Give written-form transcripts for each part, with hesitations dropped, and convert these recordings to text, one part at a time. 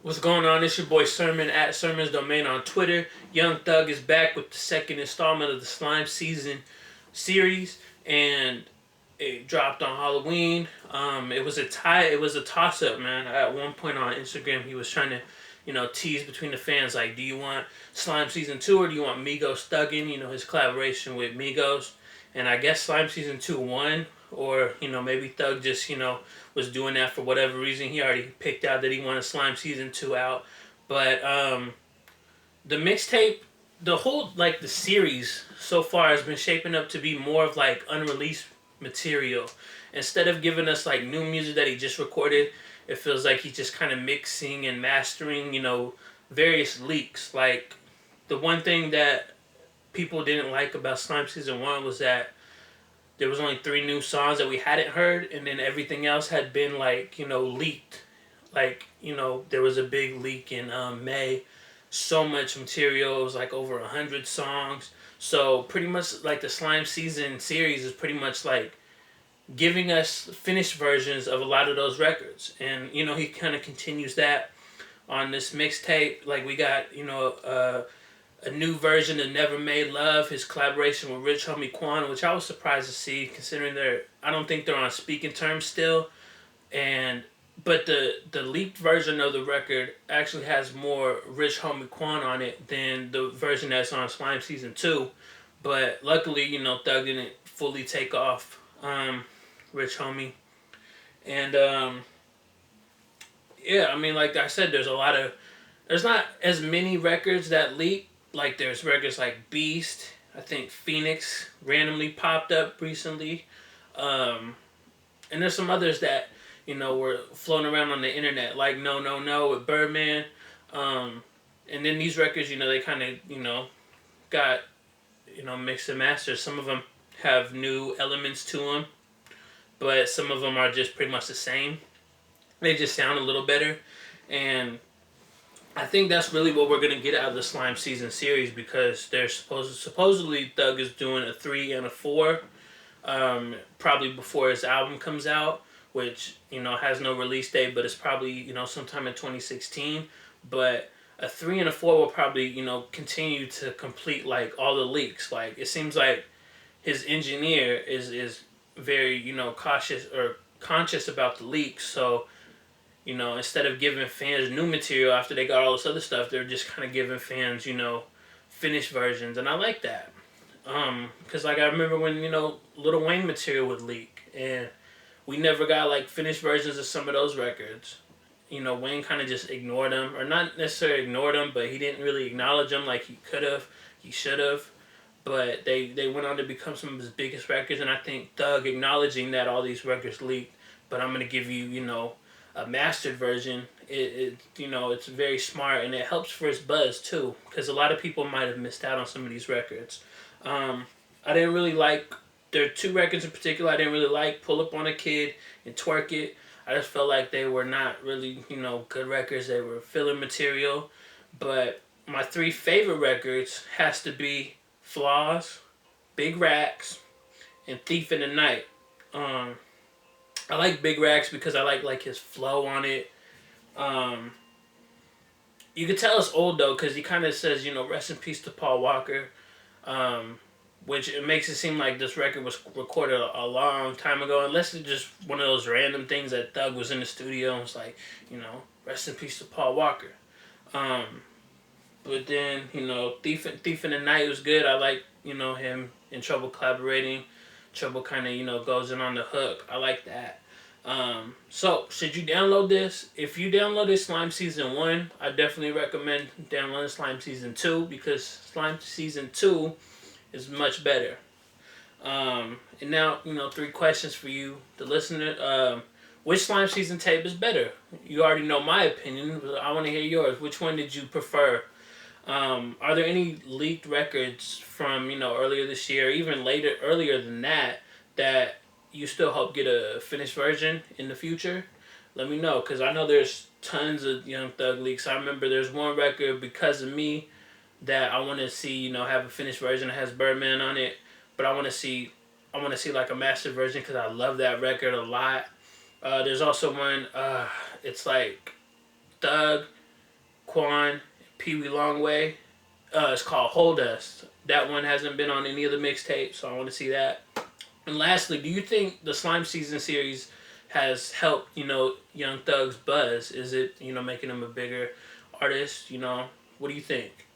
What's going on? It's your boy Sermon at Sermon's Domain on Twitter. Young Thug is back with the second installment of the Slime Season series, and it dropped on Halloween. It was a tie. It was a toss up, man. At one point on Instagram, he was trying to, tease between the fans like, do you want Slime Season 2 or do you want Migos Thuggin'? His collaboration with Migos, and I guess Slime Season 2 won, or maybe Thug just was doing that for whatever reason. He already picked out that he wanted Slime Season 2 out. But the mixtape, the whole, like, the series so far has been shaping up to be more of, like, unreleased material. Instead of giving us, like, new music that he just recorded, it feels like he's just kind of mixing and mastering, various leaks. Like, the one thing that people didn't like about Slime Season 1 was that there was only 3 new songs that we hadn't heard, and then everything else had been, like, leaked. Like, there was a big leak in May. So much material. It was like over 100 songs. So pretty much like the Slime Season series is pretty much like giving us finished versions of a lot of those records. And, he kind of continues that on this mixtape. Like, we got, a new version of Never Made Love, his collaboration with Rich Homie Quan, which I was surprised to see, considering I don't think they're on speaking terms still. But the leaked version of the record actually has more Rich Homie Quan on it than the version that's on Slime Season 2. But luckily, Thug didn't fully take off Rich Homie. And yeah, I mean, like I said, there's not as many records that leak. Like, there's records like Beast. I think Phoenix randomly popped up recently. And there's some others that, were floating around on the internet, like No No No with Birdman. And then these records, they kind of, got, mixed and mastered. Some of them have new elements to them, but some of them are just pretty much the same. They just sound a little better. And I think that's really what we're going to get out of the Slime Season series, because they're supposedly Thug is doing a 3 and a 4, probably before his album comes out, which, has no release date, but it's probably, sometime in 2016. But a 3 and a 4 will probably, continue to complete, like, all the leaks. Like, it seems like his engineer is very, cautious or conscious about the leaks. So, instead of giving fans new material after they got all this other stuff, they're just kind of giving fans, finished versions. And I like that. Because, like, I remember when, Lil Wayne material would leak, and we never got, like, finished versions of some of those records. Wayne kind of just ignored them, or not necessarily ignored them, but he didn't really acknowledge them like he could have, he should have. But they went on to become some of his biggest records, and I think Thug acknowledging that all these records leaked, but I'm going to give you, a mastered version, it's very smart, and it helps for his buzz too, because a lot of people might have missed out on some of these records. I didn't really like, there are 2 records in particular I didn't really like, Pull Up on a Kid and Twerk It. I just felt like they were not really, good records. They were filler material. But my 3 favorite records has to be Flaws, Big Racks, and Thief in the Night. I like Big Racks because I like his flow on it. You could tell it's old though, because he kind of says, rest in peace to Paul Walker, which it makes it seem like this record was recorded a long time ago, unless it's just one of those random things that Thug was in the studio and was like, rest in peace to Paul Walker. But then, Thief in the Night was good. I like, him and Trouble collaborating. Trouble kind of, goes in on the hook. I like that. So, should you download this? If you downloaded Slime Season 1, I definitely recommend downloading Slime Season 2, because Slime Season 2 is much better. And now, 3 questions for you, the listener. Which Slime Season tape is better? You already know my opinion, but I want to hear yours. Which one did you prefer? Are there any leaked records from, earlier this year, even earlier than that you still hope get a finished version in the future? Let me know, because I know there's tons of Young Thug leaks. I remember there's one record, Because of Me, that I want to see, have a finished version that has Birdman on it. But I want to see like a master version, because I love that record a lot. There's also one, it's like Thug, Quan, Pee Wee Longway. It's called Hold Us. That one hasn't been on any of the mixtapes, so I want to see that. And lastly, do you think the Slime Season series has helped, Young Thug's buzz? Is it, making him a bigger artist? What do you think?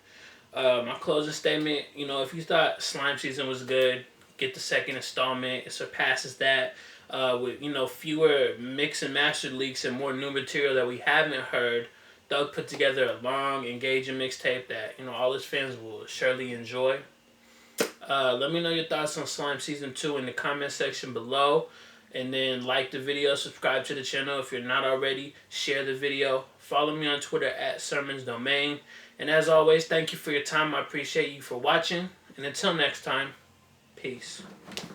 My closing statement, if you thought Slime Season was good, get the second installment. It surpasses that with, fewer mix and master leaks and more new material that we haven't heard. Thug put together a long, engaging mixtape that, all his fans will surely enjoy. Let me know your thoughts on Slime Season 2 in the comment section below. And then like the video, subscribe to the channel if you're not already, share the video. Follow me on Twitter at SermonsDomain. And as always, thank you for your time. I appreciate you for watching. And until next time, peace.